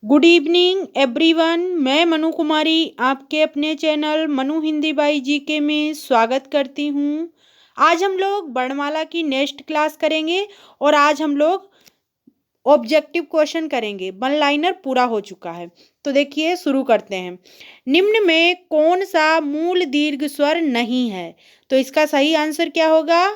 Good evening everyone. मैं मनु कुमारी आपके अपने channel Manu Hindi by GK में स्वागत करती हूँ। आज हम लोग वर्णमाला की नेक्स्ट क्लास करेंगे और आज हम लोग ऑब्जेक्टिव क्वेश्चन करेंगे। वन लाइनर पूरा हो चुका है, तो देखिए शुरू करते हैं। निम्न में कौन सा मूल दीर्घ स्वर नहीं है? तो इसका सही आंसर क्या होगा?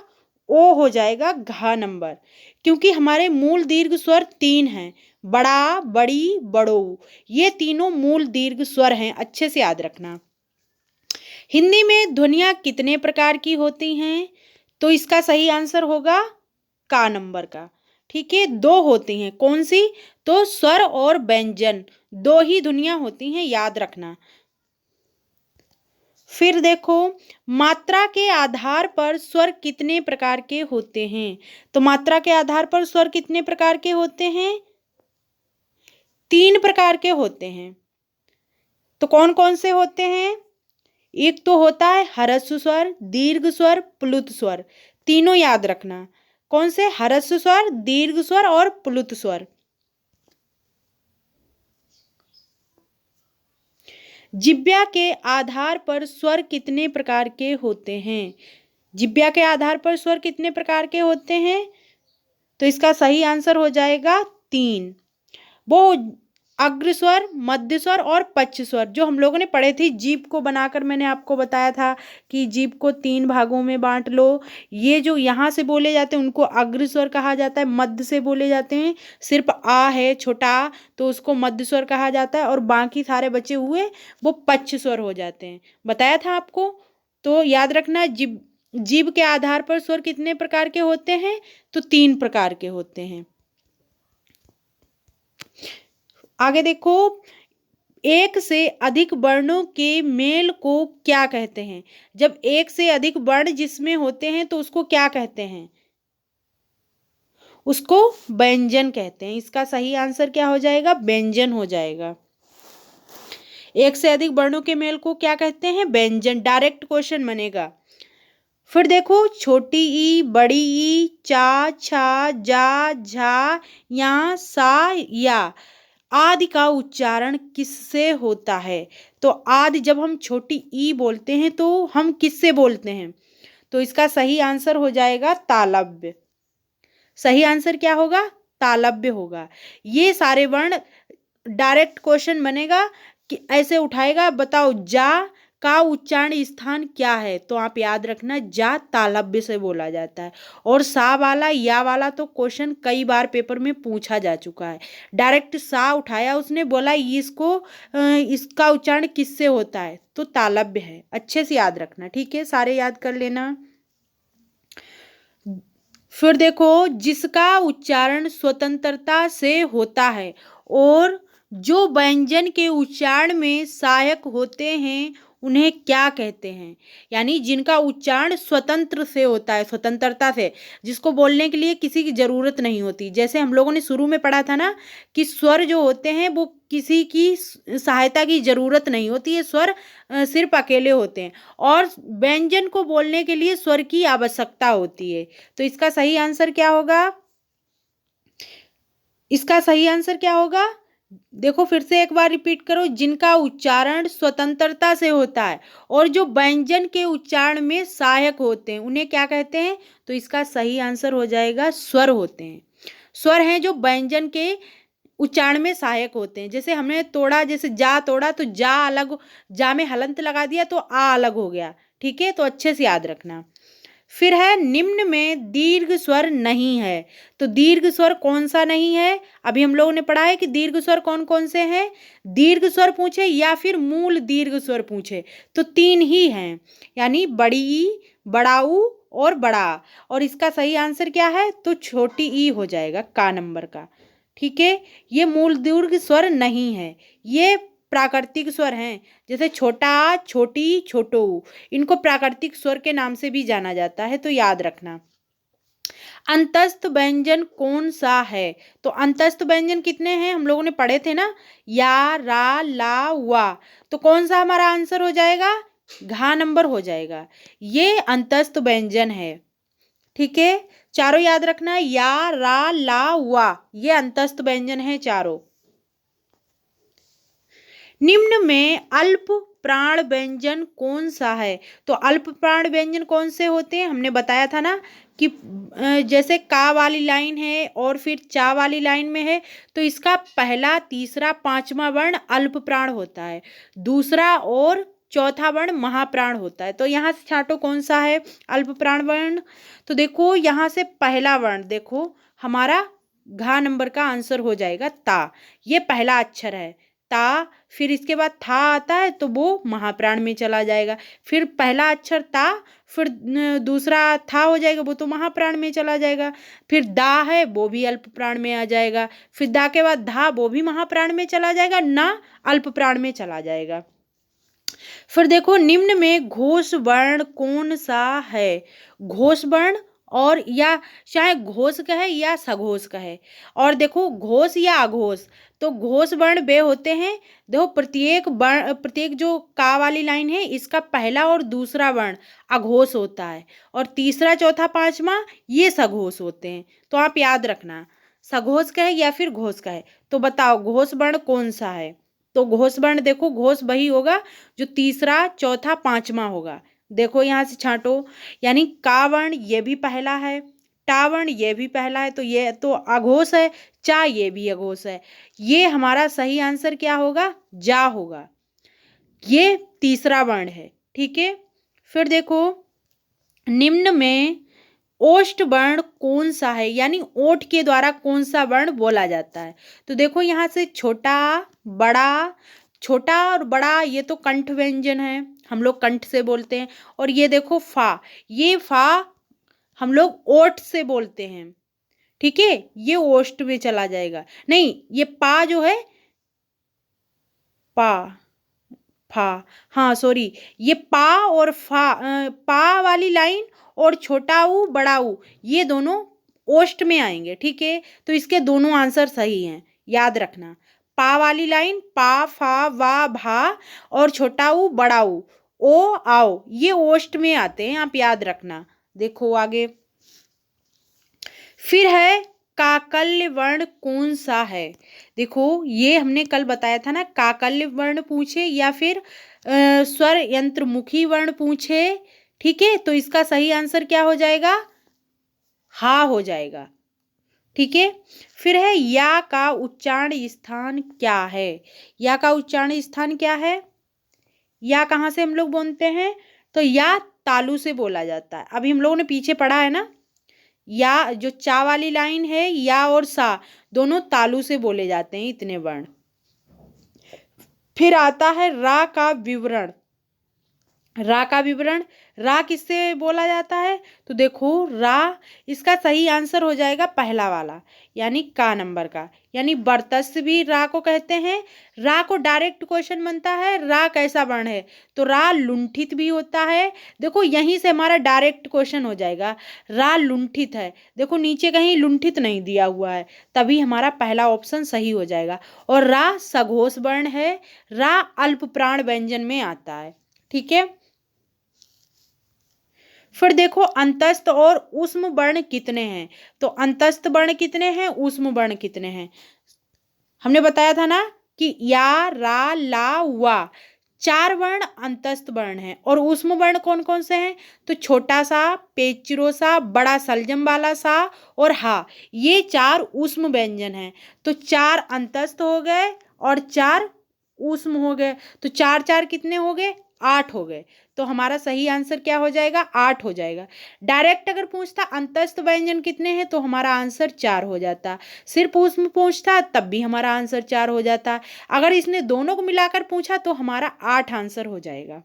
ओ हो जाएगा, घ नंबर। क्योंकि हमारे मूल दीर्घ स्वर 3 हैं, बड़ा, बड़ी, बड़ो। ये तीनों मूल दीर्घ स्वर हैं, अच्छे से याद रखना। हिंदी में ध्वनियाँ कितने प्रकार की होती हैं? तो इसका सही आंसर होगा का नंबर का। ठीक है, 2 होती हैं। कौन सी? तो स्वर और व्यंजन, 2 ही ध्वनियाँ होती हैं, याद रखना। फिर देखो, मात्रा के आधार पर स्वर कितने प्रकार के होते हैं? तो मात्रा के आधार पर स्वर कितने प्रकार के होते हैं? 3 प्रकार के होते हैं। तो कौन कौन से होते हैं? एक तो होता है ह्रस्व स्वर, दीर्घ स्वर, प्लुत स्वर। तीनों याद रखना। कौन से? ह्रस्व स्वर, दीर्घ स्वर और प्लुत स्वर। जिह्वा के आधार पर स्वर कितने प्रकार के होते हैं? जिह्वा के आधार पर स्वर कितने प्रकार के होते हैं? तो इसका सही आंसर हो जाएगा 3। वो अग्र स्वर, मध्य स्वर और पश्च स्वर जो हम लोगों ने पढ़े थे। जीभ को बनाकर मैंने आपको बताया था कि जीभ को 3 भागों में बांट लो। ये जो यहाँ से बोले जाते हैं उनको अग्र स्वर कहा जाता है, मध्य से बोले जाते हैं सिर्फ आ है छोटा आ, तो उसको मध्य स्वर कहा जाता है, और बाकी सारे बचे हुए वो पश्च स्वर हो जाते हैं। बताया था आपको। तो याद रखना, जीभ के आधार पर स्वर कितने प्रकार के होते हैं? तो 3 प्रकार के होते हैं। आगे देखो, एक से अधिक वर्णों के मेल को क्या कहते हैं? जब एक से अधिक वर्ण जिसमें होते हैं तो उसको क्या कहते हैं? उसको व्यंजन कहते हैं। इसका सही आंसर क्या हो जाएगा? व्यंजन हो जाएगा। एक से अधिक वर्णों के मेल को क्या कहते हैं? व्यंजन। डायरेक्ट क्वेश्चन बनेगा। फिर देखो, छोटी ई, बड़ी ई, चा, छा, जा, झा, या, सा, या, आदि का उच्चारण किससे होता है? तो आदि जब हम छोटी ई बोलते हैं तो हम किससे बोलते हैं? तो इसका सही आंसर हो जाएगा तालव्य। सही आंसर क्या होगा? तालव्य होगा। ये सारे वर्ण डायरेक्ट क्वेश्चन बनेगा कि ऐसे उठाएगा, बताओ जा का उच्चारण स्थान क्या है? तो आप याद रखना, जा तालव्य से बोला जाता है। और सा वाला, या वाला तो क्वेश्चन कई बार पेपर में पूछा जा चुका है। डायरेक्ट सा उठाया, उसने बोला इसको इसका उच्चारण किससे होता है? तो तालव्य है। अच्छे से याद रखना, ठीक है, सारे याद कर लेना। फिर देखो, जिसका उच्चारण स्वतंत्रता से होता है और जो व्यंजन के उच्चारण में सहायक होते हैं उन्हें क्या कहते हैं? यानी जिनका उच्चारण स्वतंत्र से होता है, स्वतंत्रता से, जिसको बोलने के लिए किसी की जरूरत नहीं होती। जैसे हम लोगों ने शुरू में पढ़ा था ना कि स्वर जो होते हैं वो किसी की सहायता की जरूरत नहीं होती है, स्वर सिर्फ अकेले होते हैं, और व्यंजन को बोलने के लिए स्वर की आवश्यकता होती है। तो इसका सही आंसर क्या होगा? इसका सही आंसर क्या होगा? देखो फिर से एक बार रिपीट करो, जिनका उच्चारण स्वतंत्रता से होता है और जो व्यंजन के उच्चारण में सहायक होते हैं उन्हें क्या कहते हैं? तो इसका सही आंसर हो जाएगा स्वर होते हैं। स्वर हैं जो व्यंजन के उच्चारण में सहायक होते हैं। जैसे हमने तोड़ा, जैसे जा तोड़ा, तो जा अलग, जा में हलंत लगा दिया तो आ अलग हो गया। ठीक है, तो अच्छे से याद रखना। फिर है, निम्न में दीर्घ स्वर नहीं है। तो दीर्घ स्वर कौन सा नहीं है? अभी हम लोगों ने पढ़ा है कि दीर्घ स्वर कौन कौन से हैं। दीर्घ स्वर पूछे या फिर मूल दीर्घ स्वर पूछे तो 3 ही हैं, यानी बड़ी ई, बड़ाऊ और बड़ा। और इसका सही आंसर क्या है? तो छोटी ई हो जाएगा, का नंबर का। ठीक है, ये मूल दीर्घ स्वर नहीं है, ये प्राकृतिक स्वर हैं। जैसे छोटा, छोटी, छोटो, इनको प्राकृतिक स्वर के नाम से भी जाना जाता है, तो याद रखना। अंतस्थ व्यंजन कौन सा है? तो अंतस्थ व्यंजन कितने हैं हम लोगों ने पढ़े थे ना, या, रा, ला, वा। तो कौन सा हमारा आंसर हो जाएगा? घा नंबर हो जाएगा। ये अंतस्थ व्यंजन है। ठीक है, चारों याद रखना, या, रा, ला, वा, ये अंतस्थ व्यंजन है चारों। निम्न में अल्प प्राण व्यंजन कौन सा है? तो अल्प प्राण व्यंजन कौन से होते हैं? हमने बताया था ना कि जैसे का वाली लाइन है और फिर चा वाली लाइन में है, तो इसका पहला, तीसरा, पांचवा वर्ण अल्प प्राण होता है, दूसरा और चौथा वर्ण महाप्राण होता है। तो यहाँ से छांटो कौन सा है अल्प प्राण वर्ण। तो देखो यहाँ से पहला वर्ण देखो हमारा घा नंबर का आंसर हो जाएगा ता। ये पहला अक्षर है ता, फिर इसके बाद था आता है तो वो महाप्राण में चला जाएगा। फिर पहला अक्षर ता, फिर दूसरा था हो जाएगा, वो तो महाप्राण में चला जाएगा। फिर दा है वो भी अल्प प्राण में आ जाएगा। फिर दा के बाद धा, वो भी महाप्राण में चला जाएगा, ना अल्प प्राण में चला जाएगा। फिर देखो निम्न में घोष वर्ण कौन सा है? घोष वर्ण और या चाहे घोष कहे या सघोष कहे। और देखो घोष या अघोष, तो घोष वर्ण वे होते हैं, देखो प्रत्येक जो का वाली लाइन है इसका पहला और दूसरा वर्ण अघोष होता है, और तीसरा, चौथा, पांचवा ये सघोष होते हैं। तो आप याद रखना सघोष कहे या फिर घोष कहे। तो बताओ घोष वर्ण कौन सा है? तो घोष वर्ण देखो घोष वही होगा जो तीसरा, चौथा, पांचवा होगा। देखो यहाँ से छांटो, यानी का वर्ण ये भी पहला है, टा वर्ण ये भी पहला है, तो ये तो अघोष है, चा ये भी अघोष है। ये हमारा सही आंसर क्या होगा? जा होगा। ये तीसरा वर्ण है, ठीक है। फिर देखो निम्न में ओष्ठ वर्ण कौन सा है, यानी ओठ के द्वारा कौन सा वर्ण बोला जाता है? तो देखो यहाँ से छोटा, बड़ा, छोटा और बड़ा ये तो कंठ व्यंजन है, हम लोग कंठ से बोलते हैं। और ये देखो फा, ये फा हम लोग ओठ से बोलते हैं, ठीक है, ये ओष्ठ में चला जाएगा। नहीं, ये पा जो है पा, फा, हाँ सॉरी, ये पा और पा वाली लाइन और छोटा ऊ बड़ा ऊ ये दोनों ओष्ठ में आएंगे, ठीक है। तो इसके दोनों आंसर सही हैं, याद रखना। पा वाली लाइन पा, फा, वा, भा और छोटा ऊ बड़ा ऊ ओ, आओ ये ओष्ठ में आते हैं, आप याद रखना। देखो आगे फिर है काकल्य वर्ण कौन सा है? देखो ये हमने कल बताया था ना, काकल्य वर्ण पूछे या फिर स्वर यंत्रमुखी वर्ण पूछे, ठीक है, तो इसका सही आंसर क्या हो जाएगा? हा हो जाएगा, ठीक है। फिर है या का उच्चारण स्थान क्या है? या का उच्चारण स्थान क्या है? या कहाँ से हम लोग बोलते हैं? तो या तालु से बोला जाता है। अभी हम लोगों ने पीछे पढ़ा है ना, या जो चा वाली लाइन है या और सा दोनों तालु से बोले जाते हैं इतने वर्ण। फिर आता है रा का विवरण। रा का विवरण, रा किससे बोला जाता है? तो देखो रा, इसका सही आंसर हो जाएगा पहला वाला, यानी का नंबर का, यानी वर्तस्य भी रा को कहते हैं। रा को डायरेक्ट क्वेश्चन बनता है, रा कैसा वर्ण है? तो रा लुंठित भी होता है। देखो यहीं से हमारा डायरेक्ट क्वेश्चन हो जाएगा, रा लुंठित है। देखो नीचे कहीं लुंठित नहीं दिया हुआ है, तभी हमारा पहला ऑप्शन सही हो जाएगा। और रा सघोष वर्ण है, रा अल्प प्राण व्यंजन में आता है, ठीक है। फिर देखो अंतस्थ और ऊष्म वर्ण कितने हैं? तो अंतस्थ वर्ण कितने हैं, ऊष्म वर्ण कितने हैं? हमने बताया था ना कि या, रा, ला, वा 4 वर्ण अंतस्थ वर्ण हैं। और ऊष्म वर्ण कौन कौन से हैं? तो छोटा सा, पेचिरो सा, बड़ा सलजम वाला सा और हा, ये 4 ऊष्म व्यंजन हैं। तो 4 अंतस्थ हो गए और 4 ऊष्म हो गए, तो 4 4 कितने हो गए? 8 हो गए। तो हमारा सही आंसर क्या हो जाएगा? 8 हो जाएगा। डायरेक्ट अगर पूछता अंतस्थ व्यंजन कितने हैं तो हमारा आंसर 4 हो जाता। सिर्फ ऊष्म पूछता तब भी हमारा आंसर 4 हो जाता। अगर इसने दोनों को मिलाकर पूछा तो हमारा 8 आंसर हो जाएगा।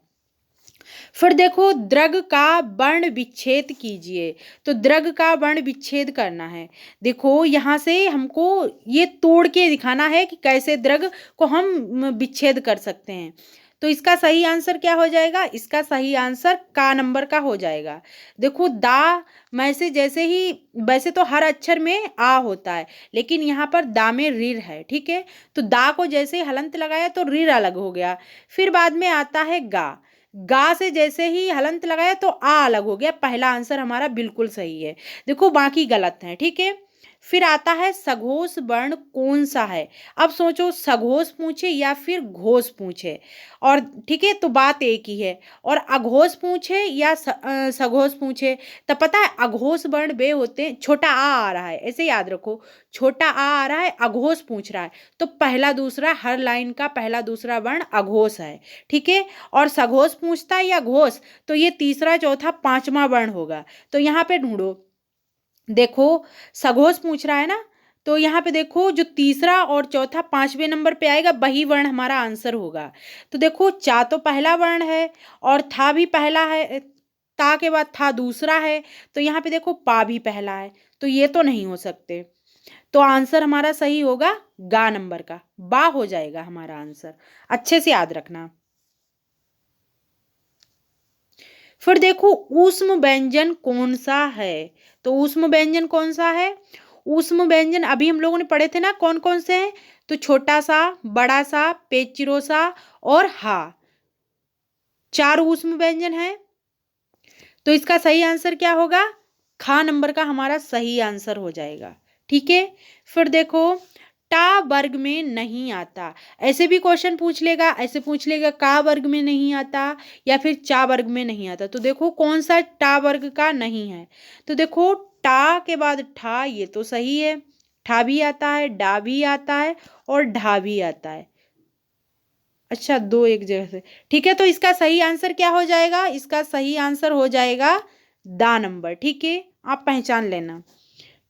फिर देखो द्रग का वर्ण विच्छेद कीजिए। तो द्रग का वर्ण विच्छेद करना है। देखो यहाँ से हमको ये तोड़ के दिखाना है कि कैसे द्रग को हम विच्छेद कर सकते हैं। तो इसका सही आंसर क्या हो जाएगा? इसका सही आंसर का नंबर का हो जाएगा। देखो दा में से जैसे ही, वैसे तो हर अक्षर में आ होता है, लेकिन यहाँ पर दा में रीर है, ठीक है। तो दा को जैसे ही हलंत लगाया तो रीर अलग हो गया। फिर बाद में आता है गा, गा से जैसे ही हलंत लगाया तो आ अलग हो गया। पहला आंसर हमारा बिल्कुल सही है। देखो बाकी गलत है, ठीक है। फिर आता है सघोष वर्ण कौन सा है। अब सोचो सघोष पूछे या फिर घोष पूछे, और ठीक है तो बात एक ही है। और अघोष पूछे या सघोष पूछे, तो पता है अघोष वर्ण वे होते हैं, छोटा आ रहा है ऐसे याद रखो, छोटा आ रहा है, अघोष पूछ रहा है, तो पहला दूसरा हर लाइन का पहला दूसरा वर्ण अघोष है, ठीक है। और सघोष पूछता है या घोष, तो ये तीसरा चौथा पांचवा वर्ण होगा। तो यहाँ पे ढूंढो, देखो सघोष पूछ रहा है ना, तो यहाँ पे देखो जो तीसरा और चौथा पांचवें नंबर पे आएगा वही वर्ण हमारा आंसर होगा। तो देखो चा तो पहला वर्ण है और था भी पहला है, ता के बाद था दूसरा है, तो यहाँ पे देखो पा भी पहला है, तो ये तो नहीं हो सकते। तो आंसर हमारा सही होगा गा नंबर का, बा हो जाएगा हमारा आंसर, अच्छे से याद रखना। फिर देखो ऊष्म व्यंजन कौन सा है, तो ऊष्म व्यंजन कौन सा है। ऊष्म व्यंजन अभी हम लोगों ने पढ़े थे ना कौन कौन से हैं, तो छोटा सा, बड़ा सा, पेचिरो सा और हा, चार ऊष्म व्यंजन है। तो इसका सही आंसर क्या होगा, खा नंबर का हमारा सही आंसर हो जाएगा, ठीक है। फिर देखो टा वर्ग में नहीं आता, ऐसे भी क्वेश्चन पूछ लेगा, ऐसे पूछ लेगा का वर्ग में नहीं आता या फिर चा वर्ग में नहीं आता। तो देखो कौन सा टा वर्ग का नहीं है, तो देखो टा के बाद ठा, ये तो सही है, ठा भी आता है, डा भी आता है और ढा भी आता है। अच्छा दो एक जगह से, ठीक है। तो इसका सही आंसर क्या हो जाएगा, इसका सही आंसर हो जाएगा दा नंबर, ठीक है, आप पहचान लेना,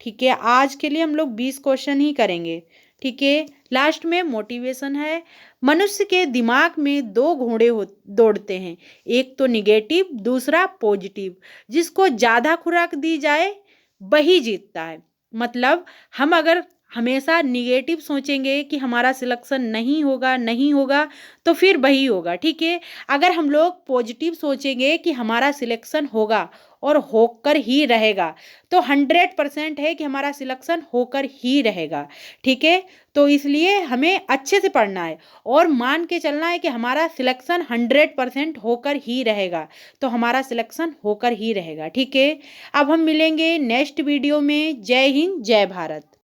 ठीक है। आज के लिए हम लोग 20 क्वेश्चन ही करेंगे, ठीक है। लास्ट में मोटिवेशन है, मनुष्य के दिमाग में दो घोड़े दौड़ते हैं, एक तो निगेटिव दूसरा पॉजिटिव, जिसको ज़्यादा खुराक दी जाए वही जीतता है। मतलब हम अगर हमेशा निगेटिव सोचेंगे कि हमारा सिलेक्शन नहीं होगा नहीं होगा, तो फिर वही होगा, ठीक है। अगर हम लोग पॉजिटिव सोचेंगे कि हमारा सिलेक्शन होगा और होकर ही रहेगा, तो 100% है कि हमारा सिलेक्शन होकर ही रहेगा, ठीक है। तो इसलिए हमें अच्छे से पढ़ना है और मान के चलना है कि हमारा सिलेक्शन 100% होकर ही रहेगा, तो हमारा सिलेक्शन होकर ही रहेगा, ठीक है। अब हम मिलेंगे नेक्स्ट वीडियो में। जय हिंद जय भारत।